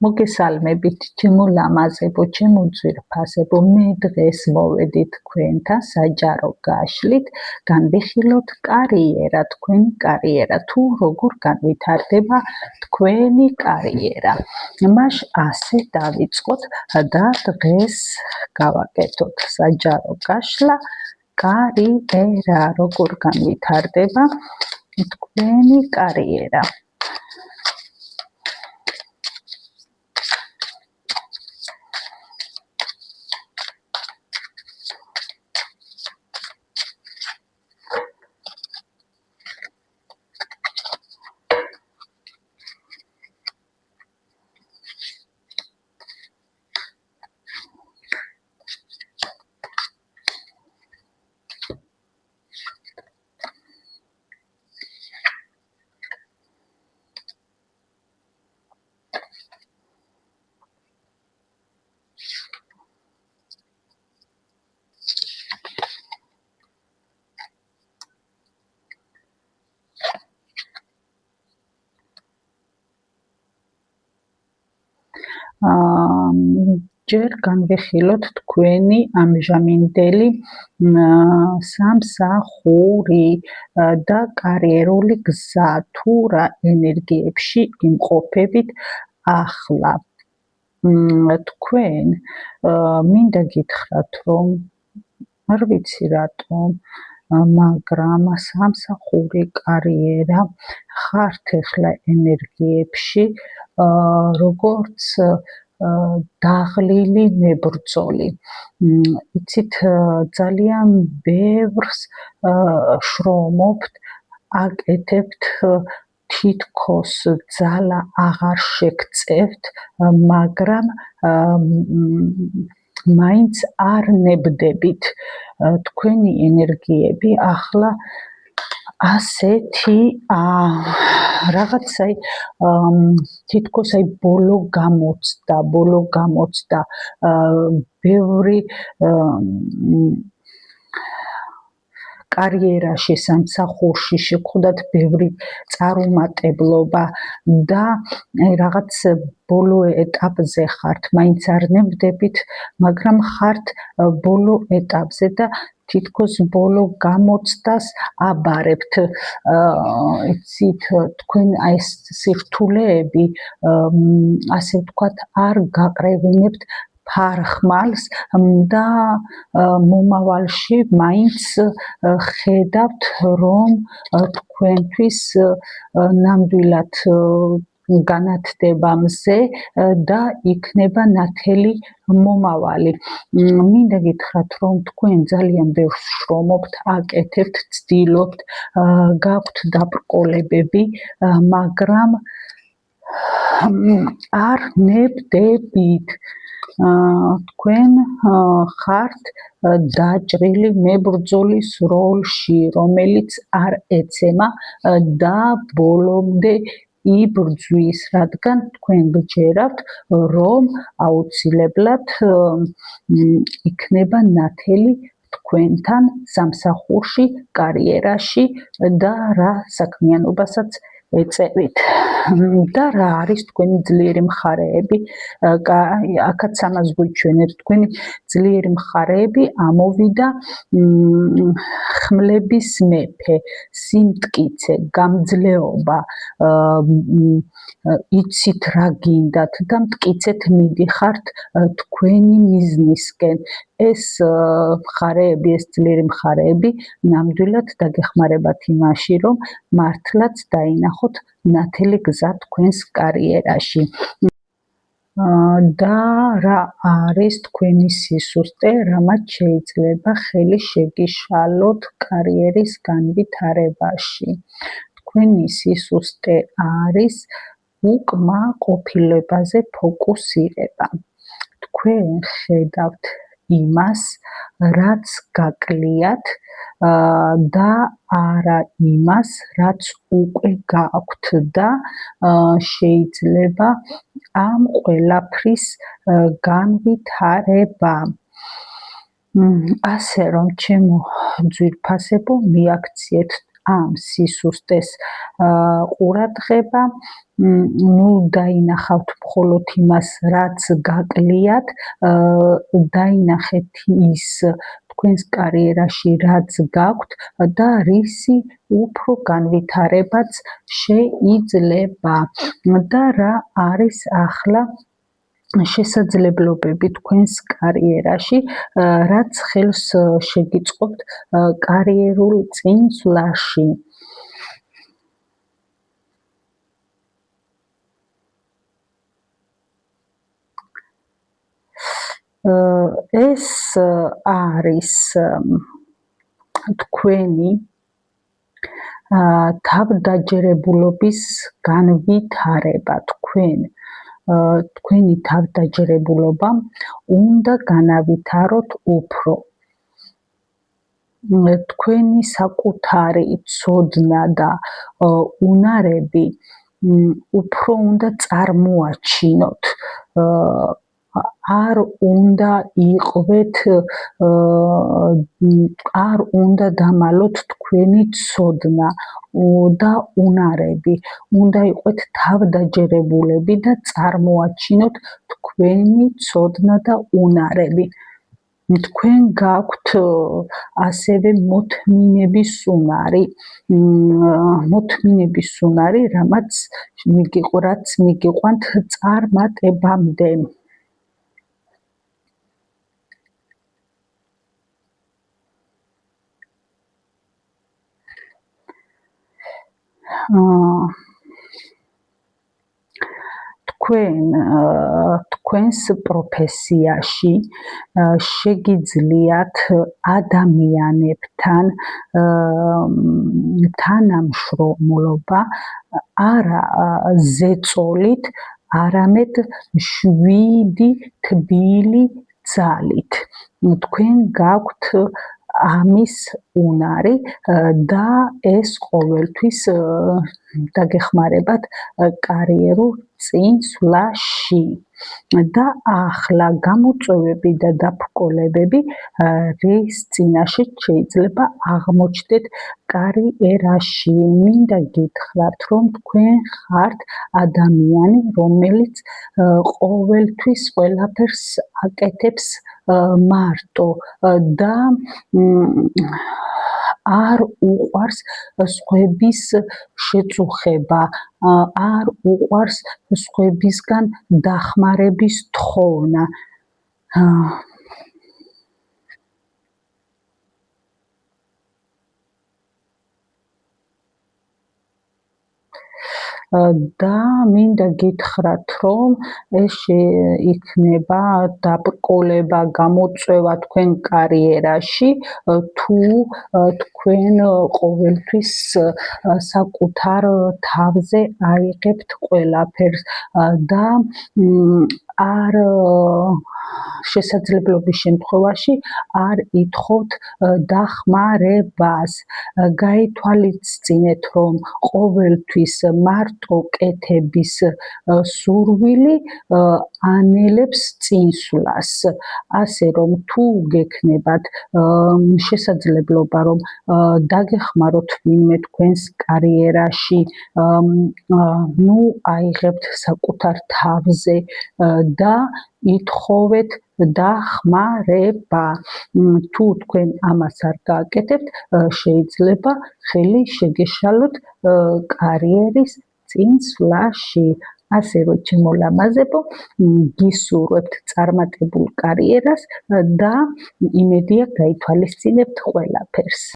მოგესალმებით, ჩემო ლამაზებო, ჩემო ძვირფასებო, მე დღეს მოვედი თქვენთან საჯარო გაშლით, განვიხილოთ კარიერა, თქვენი კარიერა, თუ როგორ განვითარდება თქვენი კარიერა. მას ასე დავიწყოთ და დღეს გავაკეთოთ საჯარო გაშლა, კარიერა, როგორ განვითარდება თქვენი კარიერა. ჯერ განვიხილოთ თქვენი ამჟამინდელი სამსახური და კარიერული გზა, თუ რა ენერგიებში იმყოფებით ახლა. თქვენ მინდა გითხრათ, რომ არ ვიცი რატომ, მაგრამ სამსახური, კარიერა ხართ ახლა ენერგიებში, როგორც დაღლილი მებრძოლი. იცით, ძალიან ბევრს შრომობთ, აკეთებთ, თითქოს ძალა აღარ შეგწევთ, მაგრამ მაინც არ ნებდებით. თქვენი ენერგიები ახლა ასეთი რაღაცა თითქოს ბოლო გამოცდა, ბევრი კარიერაში, სამსახურში შეგხვდათ ბევრი წარუმატებლობა და რაღაც ბოლო ეტაპზე ხართ, მაინც არ ნებდებით, მაგრამ ხართ ბოლო ეტაპზე და თითქოს ბოლო გამოცდას აბარებთ. იცით, თქვენ ეს სირთულეები, ასე ვთქვათ, არ გაყრევინებთ ფარხმალს და მომავალში მაინც ხედავთ, რომ თქვენთვის ნამდვილად განათდება მზე და იქნება ნათელი მომავალი. მინდა გითხრათ, რომ თქვენ ძალიან ბევრს შრომობთ, აკეთებთ, ცდილობთ, გაქვთ დაბრკოლებები, მაგრამ არ ნებდებით. თქვენ ხართ დაჭრილი მებრძოლის როლში, რომელიც არ ეცემა და ბოლომდე იბრძვის, რადგან თქვენ გჯერავთ, რომ აუცილებლად იქნება ნათელი თქვენთან სამსახურში, კარიერაში და რა საქმიანობასაც ეწევით. და რა არის თქვენი ძლიერი მხარეები? აქაც ამას გვიჩვენებს, თქვენი ძლიერი მხარეები ამოვიდა ხმლების მეფე, სიმტკიცე, გამძლეობა, იცით რა გინდათ და მტკიცეთ მიდიხართ თქვენი მიზნისკენ. ეს მხარეები, ეს ძლიერი მხარეები ნამდვილად დაგეხმარებათ იმაში, რომ მართლაც დაინახოთ ნათელი გზა თქვენს კარიერაში. და რა არის თქვენი სისუსტე, რამაც შეიძლება ხელი შეგიშალოთ კარიერის განვითარებაში. თქვენი სისუსტე არის უკმაყოფილებაზე ფოკუსირება. თქვენ ხედავთ იმას, რაც გაკლიათ და არა იმას, რაც უკვე გაქვთ და შეიძლება ამ ყველაფრის განვითარება. ასე რომ, ჩემო ძვირფასებო, მიაქციეთ ამ სისუსტეს ყურადღება, დაინახავთ მხოლოდ იმას, რაც გაკლიათ, დაინახეთ ის თქვენს კარიერაში, რაც გაქვთ და რისი უფრო განვითარებაც შეიძლება და რა არის ახლა შესაძლებლობები თქვენს კარიერაში, რაც ხელს შეგიწყობთ კარიერულ წინსვლაში. ეს არის თქვენი თავდაჯერებულობის განვითარება, თქვენი თავდაჯერებულობა უნდა განავითაროთ უფრო. თქვენი საკუთარი ცოდნა და უნარები უფრო უნდა წარმოაჩინოთ. არ უნდა იყვეთ, არ უნდა დამალოთ თქვენი ცოდნა და უნარები. უნდა იყვეთ თავდაჯერებულები და წარმოაჩინოთ თქვენი ცოდნა და უნარები. თქვენ გაქვთ ასევე მოთმინების უნარი, რაც მიგიყვანთ წარმატებამდე. თქვენს პროფესიაში შეგიძლიათ ადამიანებთან თანამშრომლობა არა ზეწოლით, არამედ შვიდი თბილი ძალით. თქვენ გაქვთ ამის უნარი და ეს ყოველთვის დაგეხმარებათ კარიერულ წინსვლაში. და ახლა გამოწვევები და დაბრკოლებები, რის წინაშე შეიძლება აღმოჩნდეთ კარიერაში. მინდა გითხრათ, რომ თქვენ ხართ ადამიანი, რომელიც ყოველთვის ყველაფერს აკეთებს მარტო და არ უყვარს სხვების შეწუხება, არ უყვარს სხვებისგან დახმარების თხოვნა. და მინდა გითხრათ, რომ ეს იქნება დაბრკოლება, გამოწვევა თქვენ კარიერაში, თუ თქვენ ყოველთვის საკუთარ თავზე აიღებთ ყველაფერს და არ შესაძლებლობის შემთხვევაში არ ითხოვთ დახმარებას. გაითვალისწინეთ, რომ ყოველთვის მარტო კეთების სურვილი ანელებს წინსვლას. ასე რომ თუ გექნებათ შესაძლებლობა, რომ დაგეხმაროთ ვინმე თქვენს კარიერაში, აიღებთ საკუთარ თავზე და ითხოვეთ დახმარება. თუ თქვენ ამას არ გააკეთებთ, შეიძლება ხელი შეგეშალოთ კარიერის წინსვლაში. ასე რომ ჩემო ლამაზებო, გისურვებთ წარმატებულ კარიერას და იმედია გაითვალისწინებთ ყველაფერს.